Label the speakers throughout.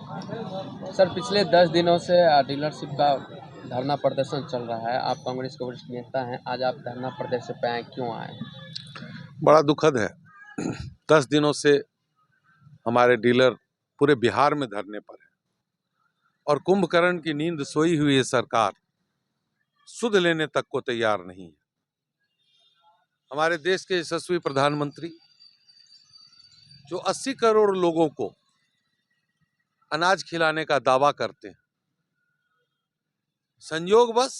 Speaker 1: Sir, पिछले 10 दिनों से डीलरशिप का धरना प्रदर्शन चल रहा है। आप कांग्रेस के वरिष्ठ नेता हैं, आज आप धरना प्रदर्शन पे आए, क्यों आए?
Speaker 2: बड़ा दुखद है। 10 दिनों से हमारे डीलर पूरे बिहार में धरने पर है और कुंभकर्ण की नींद सोई हुई है। सरकार सुध लेने तक को तैयार नहीं है। हमारे देश के यशस्वी प्रधानमंत्री जो 80 करोड़ लोगों को अनाज खिलाने का दावा करते हैं, संयोगवश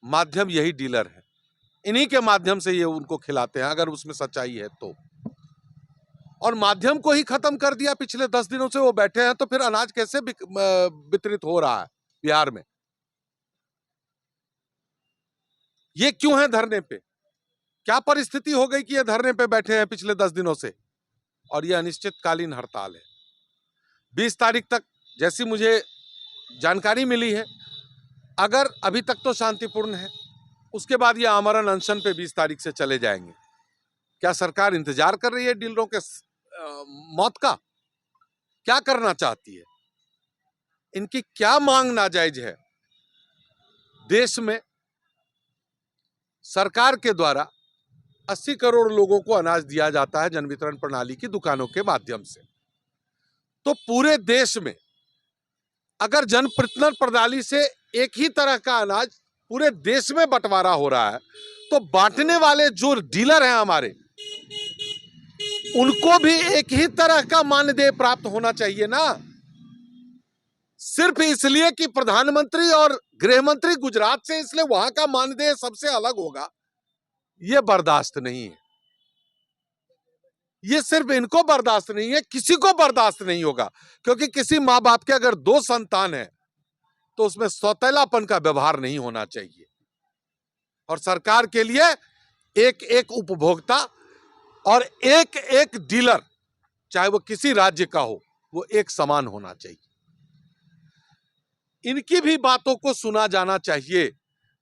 Speaker 2: माध्यम यही डीलर है। इन्हीं के माध्यम से ये उनको खिलाते हैं, अगर उसमें सच्चाई है तो। और माध्यम को ही खत्म कर दिया। पिछले 10 दिनों से वो बैठे हैं, तो फिर अनाज कैसे वितरित हो रहा है बिहार में? ये क्यों है धरने पे? क्या परिस्थिति हो गई कि ये धरने पे बैठे हैं पिछले 10 दिनों से? और ये अनिश्चितकालीन हड़ताल है। 20 तारीख तक जैसी मुझे जानकारी मिली है, अगर अभी तक तो शांतिपूर्ण है, उसके बाद ये आमरण अनशन पे 20 तारीख से चले जाएंगे। क्या सरकार इंतजार कर रही है डीलरों के मौत का? क्या करना चाहती है? इनकी क्या मांग नाजायज है? देश में सरकार के द्वारा 80 करोड़ लोगों को अनाज दिया जाता है जन वितरण प्रणाली की दुकानों के माध्यम से। तो पूरे देश में अगर जन वितरण प्रणाली से एक ही तरह का अनाज पूरे देश में बंटवारा हो रहा है, तो बांटने वाले जो डीलर हैं हमारे, उनको भी एक ही तरह का मानदेय प्राप्त होना चाहिए ना। सिर्फ इसलिए कि प्रधानमंत्री और गृह मंत्री गुजरात से, इसलिए वहां का मानदेय सबसे अलग होगा, यह बर्दाश्त नहीं है। ये सिर्फ इनको बर्दाश्त नहीं है, किसी को बर्दाश्त नहीं होगा। क्योंकि किसी माँ बाप के अगर 2 संतान है तो उसमें सौतेलापन का व्यवहार नहीं होना चाहिए। और सरकार के लिए एक एक उपभोक्ता और एक एक डीलर, चाहे वो किसी राज्य का हो, वो एक समान होना चाहिए। इनकी भी बातों को सुना जाना चाहिए।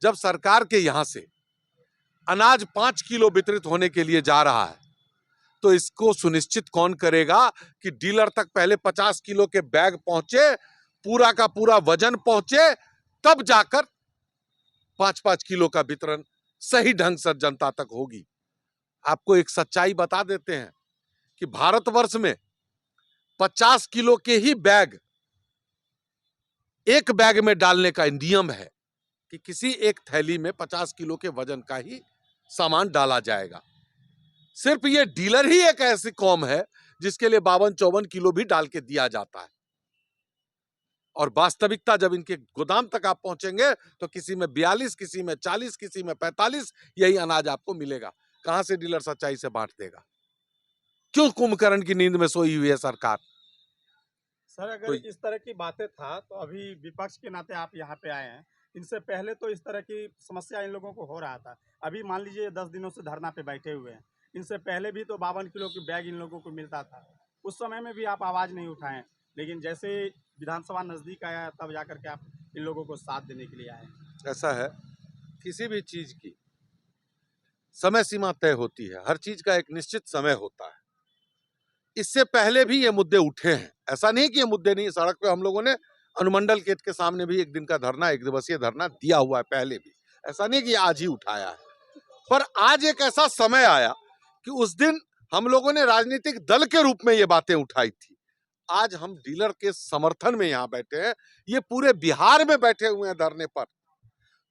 Speaker 2: जब सरकार के यहां से अनाज 5 किलो वितरित होने के लिए जा रहा है, तो इसको सुनिश्चित कौन करेगा कि डीलर तक पहले 50 किलो के बैग पहुंचे, पूरा का पूरा वजन पहुंचे, तब जाकर 5-5 किलो का वितरण सही ढंग से जनता तक होगी। आपको एक सच्चाई बता देते हैं कि भारतवर्ष में 50 किलो के ही बैग एक बैग में डालने का नियम है कि किसी एक थैली में 50 किलो के वजन का ही सामान डाला जाएगा। सिर्फ ये डीलर ही एक ऐसी कौम है जिसके लिए 52-54 किलो भी डाल के दिया जाता है। और वास्तविकता जब इनके गोदाम तक आप पहुंचेंगे तो किसी में 42, किसी में 40, किसी में 45 यही अनाज आपको मिलेगा। कहां से डीलर सच्चाई से बांट देगा? क्यों कुंभकर्ण की नींद में सोई हुई है सरकार?
Speaker 3: सर, अगर इस तरह की बातें था तो अभी विपक्ष के नाते आप यहाँ पे आए हैं। इनसे पहले तो इस तरह की समस्या इन लोगों को हो रहा था। अभी मान लीजिए 10 दिनों से धरना पे बैठे हुए हैं। इनसे पहले भी तो 52 किलो की बैग इन लोगों को मिलता था। उस समय में भी आप आवाज़ नहीं उठाएं, लेकिन जैसे विधानसभा नज़दीक आया तब जाकर के आप इन लोगों को साथ देने के लिए आए।
Speaker 2: ऐसा है, किसी भी चीज की समय सीमा तय होती है। हर चीज का एक निश्चित समय होता है। इससे पहले भी ये मुद्दे उठे हैं। ऐसा नहीं कि ये मुद्दे नहीं। सड़क पे हम लोगों ने अनुमंडल गेट के सामने भी एक दिन का धरना, एक दिवसीय धरना दिया हुआ है पहले भी। ऐसा नहीं कि आज ही उठाया है। पर आज एक ऐसा समय आया कि उस दिन हम लोगों ने राजनीतिक दल के रूप में ये बातें उठाई थी। आज हम डीलर के समर्थन में यहाँ बैठे हैं। ये पूरे बिहार में बैठे हुए हैं धरने पर।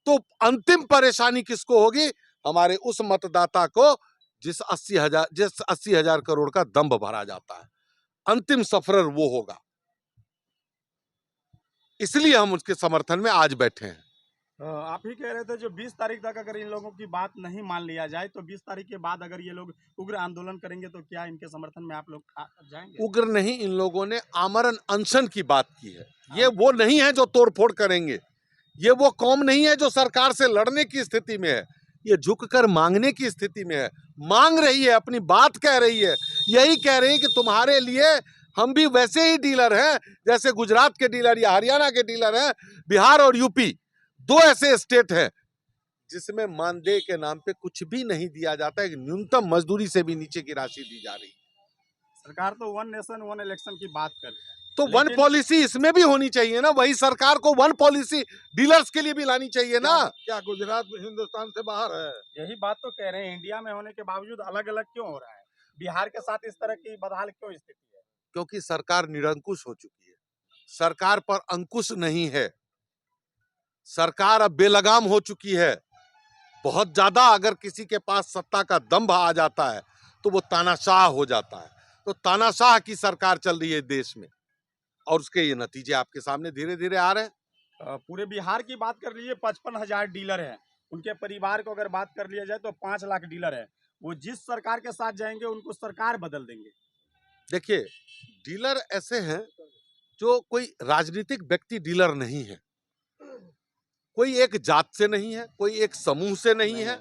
Speaker 2: तो अंतिम परेशानी किसको होगी? हमारे उस मतदाता को जिस 80,000 करोड़ का दंभ भरा जाता है। अंतिम सफरर वो होगा। इसलिए हम उसके समर्थन में आज बैठे हैं।
Speaker 3: आप ही कह रहे थे जो 20 तारीख तक अगर इन लोगों की बात नहीं मान लिया जाए तो 20 तारीख के बाद अगर ये लोग उग्र आंदोलन करेंगे तो क्या इनके समर्थन में आप लोग जाएंगे?
Speaker 2: उग्र नहीं, इन लोगों ने आमरण अनशन की बात की है। ये वो नहीं है जो तोड़फोड़ करेंगे। ये वो कौम नहीं है जो सरकार से लड़ने की स्थिति में है। ये झुककर मांगने की स्थिति में है। मांग रही है, अपनी बात कह रही है। यही कह रही है कि तुम्हारे लिए हम भी वैसे ही डीलर हैं जैसे गुजरात के डीलर या हरियाणा के डीलर हैं। बिहार और यूपी 2 ऐसे स्टेट हैं जिसमें मानदेय के नाम पे कुछ भी नहीं दिया जाता है। न्यूनतम मजदूरी से भी नीचे की राशि दी जा रही है।
Speaker 3: सरकार तो वन नेशन वन इलेक्शन की बात कर रही है।
Speaker 2: तो वन पॉलिसी इसमें भी होनी चाहिए ना, वही सरकार को वन पॉलिसी डीलर्स के लिए भी लानी चाहिए ना।
Speaker 4: क्या गुजरात हिंदुस्तान से बाहर है?
Speaker 3: यही बात तो कह रहे हैं, इंडिया में होने के बावजूद अलग अलग क्यों हो रहा है? बिहार के साथ इस तरह की बदहाल क्यों स्थिति है?
Speaker 2: क्योंकि सरकार निरंकुश हो चुकी है, सरकार पर अंकुश नहीं है, सरकार अब बेलगाम हो चुकी है। बहुत ज्यादा अगर किसी के पास सत्ता का दंभ आ जाता है तो वो तानाशाह हो जाता है। तो तानाशाह की सरकार चल रही है देश में, और उसके ये नतीजे आपके सामने धीरे धीरे आ रहे हैं।
Speaker 3: पूरे बिहार की बात कर लीजिए, 55,000 डीलर हैं। उनके परिवार को अगर बात कर लिया जाए तो 5 लाख डीलर है। वो जिस सरकार के साथ जाएंगे उनको सरकार बदल देंगे।
Speaker 2: देखिए, डीलर ऐसे हैं जो कोई राजनीतिक व्यक्ति डीलर नहीं है, कोई एक जात से नहीं है, कोई एक समूह से नहीं है।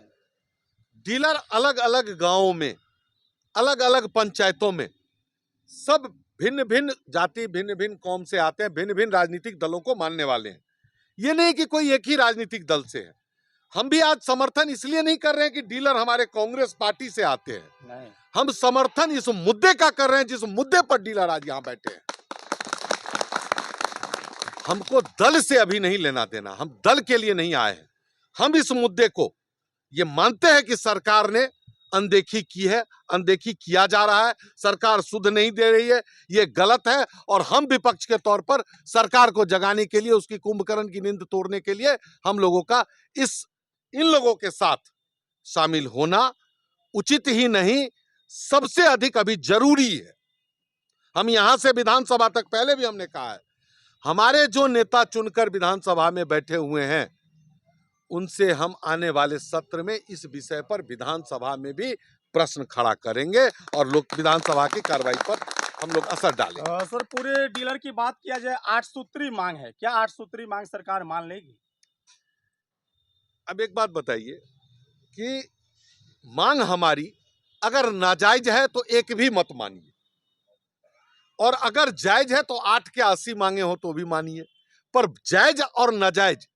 Speaker 2: डीलर अलग अलग गांवों में, अलग अलग पंचायतों में, सब भिन्न भिन्न जाति, भिन्न भिन्न कौम से आते हैं, भिन्न भिन्न राजनीतिक दलों को मानने वाले हैं। ये नहीं कि कोई एक ही राजनीतिक दल से है। हम भी आज समर्थन इसलिए नहीं कर रहे हैं कि डीलर हमारे कांग्रेस पार्टी से आते हैं,
Speaker 3: नहीं।
Speaker 2: हम समर्थन इस मुद्दे का कर रहे हैं जिस मुद्दे पर डीलर आज यहां बैठे हैं। हमको दल से अभी नहीं लेना देना, हम दल के लिए नहीं आए हैं। हम इस मुद्दे को ये मानते हैं कि सरकार ने अनदेखी की है, अनदेखी किया जा रहा है, सरकार सुध नहीं दे रही है, ये गलत है। और हम विपक्ष के तौर पर सरकार को जगाने के लिए, उसकी कुंभकर्ण की नींद तोड़ने के लिए हम लोगों का इन लोगों के साथ शामिल होना उचित ही नहीं, सबसे अधिक अभी जरूरी है। हम यहां से विधानसभा तक, पहले भी हमने कहा है, हमारे जो नेता चुनकर विधानसभा में बैठे हुए हैं उनसे हम आने वाले सत्र में इस विषय पर विधानसभा में भी प्रश्न खड़ा करेंगे और लोग विधानसभा की कार्रवाई पर हम लोग असर डालेंगे।
Speaker 3: सर, पूरे डीलर की बात किया जाए, 8 सूत्री मांग है, क्या 8 सूत्री मांग सरकार मान लेगी?
Speaker 2: अब एक बात बताइए कि मांग हमारी अगर नाजायज है तो एक भी मत मानिए, और अगर जायज है तो 8 के 80 मांगे हो तो भी मानिए। पर जायज और नाजायज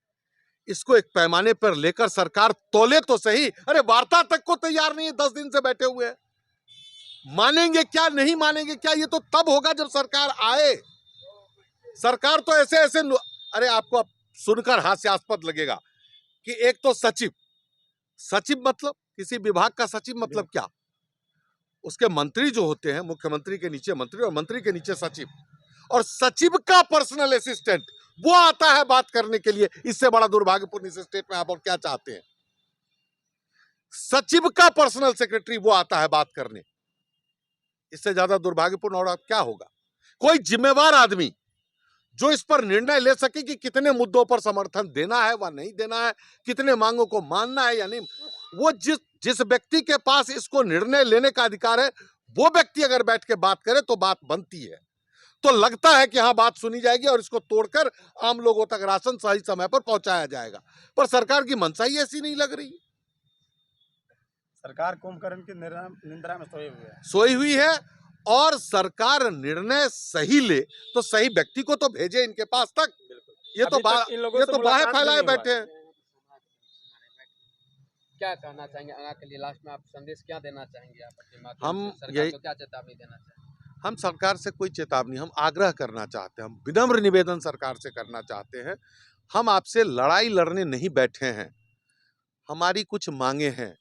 Speaker 2: इसको एक पैमाने पर लेकर सरकार तोले तो सही। अरे वार्ता तक को तैयार नहीं है, 10 दिन से बैठे हुए हैं। मानेंगे क्या, नहीं मानेंगे क्या, ये तो तब होगा जब सरकार आए। सरकार तो ऐसे ऐसे, अरे आपको सुनकर हास्यास्पद लगेगा कि एक तो सचिव मतलब किसी विभाग का सचिव मतलब क्या? उसके मंत्री जो होते हैं, मुख्यमंत्री के नीचे मंत्री और मंत्री के नीचे सचिव, और सचिव का पर्सनल असिस्टेंट वो आता है बात करने के लिए। इससे बड़ा दुर्भाग्यपूर्ण इस स्टेट में आप और क्या चाहते हैं? सचिव का पर्सनल सेक्रेटरी वो आता है बात करने, इससे ज्यादा दुर्भाग्यपूर्ण और क्या होगा? कोई जिम्मेवार आदमी जो इस पर निर्णय ले सके कि कितने मुद्दों पर समर्थन देना है व नहीं देना है, कितने मांगों को मानना है या नहीं, वो जिस व्यक्ति के पास इसको निर्णय लेने का अधिकार है, वो व्यक्ति अगर बैठ के बात करे तो बात बनती है। तो लगता है कि हाँ बात सुनी जाएगी और इसको तोड़कर आम लोगों तक राशन सही समय पर पहुंचाया जाएगा। पर सरकार की मंशा ही ऐसी नहीं लग रही।
Speaker 3: सरकार कुंभकर्ण की निंद्रा में
Speaker 2: सोई हुई है। और सरकार निर्णय सही ले तो सही व्यक्ति को तो भेजे इनके पास तक। ये तो बाहें फैलाए बैठे हैं।
Speaker 1: क्या कहना चाहेंगे आगे के लिए? लास्ट में आप संदेश क्या देना चाहेंगे? आप अपने माध्यम
Speaker 2: हम
Speaker 1: से सरकार को क्या चेतावनी देना चाहेंगे?
Speaker 2: हम सरकार से कोई चेतावनी, हम आग्रह करना चाहते हैं, हम विनम्र निवेदन सरकार से करना चाहते हैं। हम आपसे लड़ाई लड़ने नहीं बैठे हैं, हमारी कुछ मांगे हैं।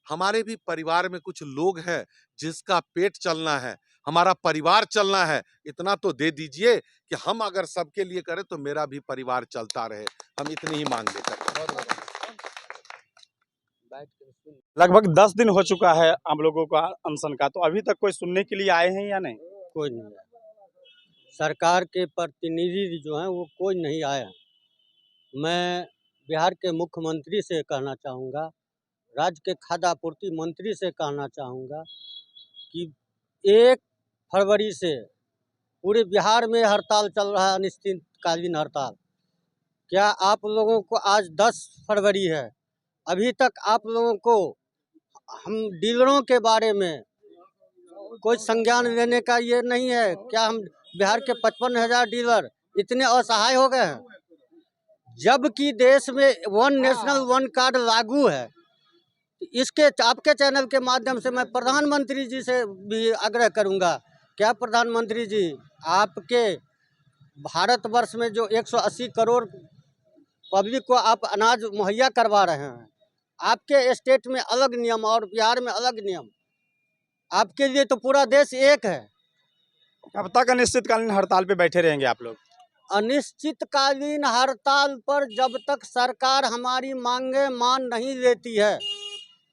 Speaker 2: हमारे भी परिवार में कुछ लोग हैं जिसका पेट चलना है, हमारा परिवार चलना है। इतना तो दे दीजिए कि हम अगर सबके लिए करें तो मेरा भी परिवार चलता रहे। हम इतनी ही मांग लेकर।
Speaker 3: लगभग 10 दिन हो चुका है हम लोगों का अनशन का, तो अभी तक कोई सुनने के लिए आए हैं या नहीं?
Speaker 5: कोई नहीं आया। सरकार के प्रतिनिधि जो हैं वो कोई नहीं आया। मैं बिहार के मुख्यमंत्री से कहना चाहूँगा, राज्य के खाद्य आपूर्ति मंत्री से कहना चाहूँगा कि 1 फरवरी से पूरे बिहार में हड़ताल चल रहा है, अनिश्चितकालीन हड़ताल। क्या आप लोगों को आज 10 फरवरी है, अभी तक आप लोगों को हम डीलरों के बारे में कोई संज्ञान लेने का ये नहीं है? क्या हम बिहार के 55,000 डीलर इतने असहाय हो गए हैं? जबकि देश में 1 नेशनल 1 कार्ड लागू है। इसके आपके चैनल के माध्यम से मैं प्रधानमंत्री जी से भी आग्रह करूंगा, क्या प्रधानमंत्री जी आपके भारतवर्ष में जो 180 करोड़ पब्लिक को आप अनाज मुहैया करवा रहे हैं, आपके स्टेट में अलग नियम और बिहार में अलग नियम, आपके लिए तो पूरा देश एक है।
Speaker 3: कब तक अनिश्चितकालीन हड़ताल पे बैठे रहेंगे आप लोग?
Speaker 5: अनिश्चितकालीन हड़ताल पर जब तक सरकार हमारी मांगे मान नहीं लेती है।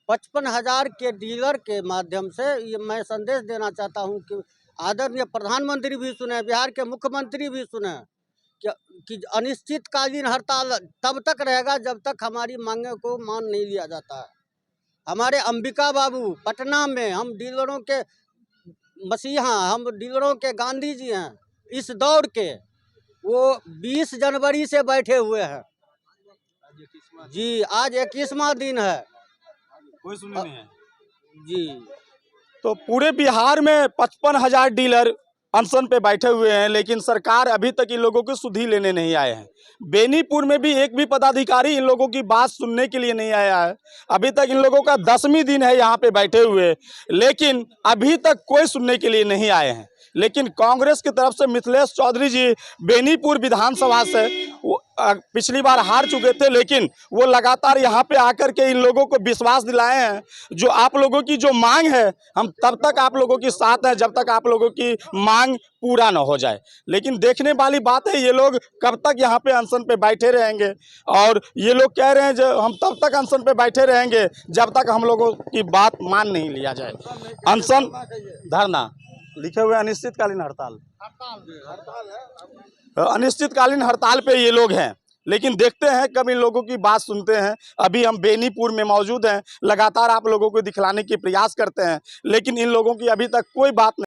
Speaker 5: 55,000 के डीलर के माध्यम से ये मैं संदेश देना चाहता हूं कि आदरणीय प्रधानमंत्री भी सुने, बिहार के मुख्यमंत्री भी सुने कि अनिश्चितकालीन हड़ताल तब तक रहेगा जब तक हमारी मांगे को मान नहीं लिया जाता है। हमारे अंबिका बाबू पटना में हम डीलरों के मसीहा, हम डीलरों के गांधी जी हैं इस दौर के, वो 20 जनवरी से बैठे हुए हैं जी। आज 21वां दिन है,
Speaker 3: कोई सुने नहीं है
Speaker 5: जी।
Speaker 3: तो पूरे बिहार में 55,000 डीलर अनशन पे बैठे हुए हैं, लेकिन सरकार अभी तक इन लोगों की सुधि लेने नहीं आए हैं। बेनीपुर में भी एक भी पदाधिकारी इन लोगों की बात सुनने के लिए नहीं आया है। अभी तक इन लोगों का 10वीं दिन है यहाँ पे बैठे हुए, लेकिन अभी तक कोई सुनने के लिए नहीं आए हैं। लेकिन कांग्रेस की तरफ से मिथिलेश चौधरी जी बेनीपुर विधानसभा से पिछली बार हार चुके थे, लेकिन वो लगातार यहाँ पे आकर के इन लोगों को विश्वास दिलाए हैं जो आप लोगों की जो मांग है हम तब तक आप लोगों के साथ हैं जब तक आप लोगों की मांग पूरा न हो जाए। लेकिन देखने वाली बात है ये लोग कब तक यहाँ पे अनशन पे बैठे रहेंगे, और ये लोग कह रहे हैं जो हम तब तक अनशन पे बैठे रहेंगे जब तक हम लोगों की बात मान नहीं लिया जाए। अनशन धरना लिखे हुए अनिश्चितकालीन हड़ताल, अनिश्चितकालीन हड़ताल पे ये लोग हैं, लेकिन देखते हैं कब इन लोगों की बात सुनते हैं। अभी हम बेनीपुर में मौजूद हैं, लगातार आप लोगों को दिखलाने की प्रयास करते हैं, लेकिन इन लोगों की अभी तक कोई बात नहीं।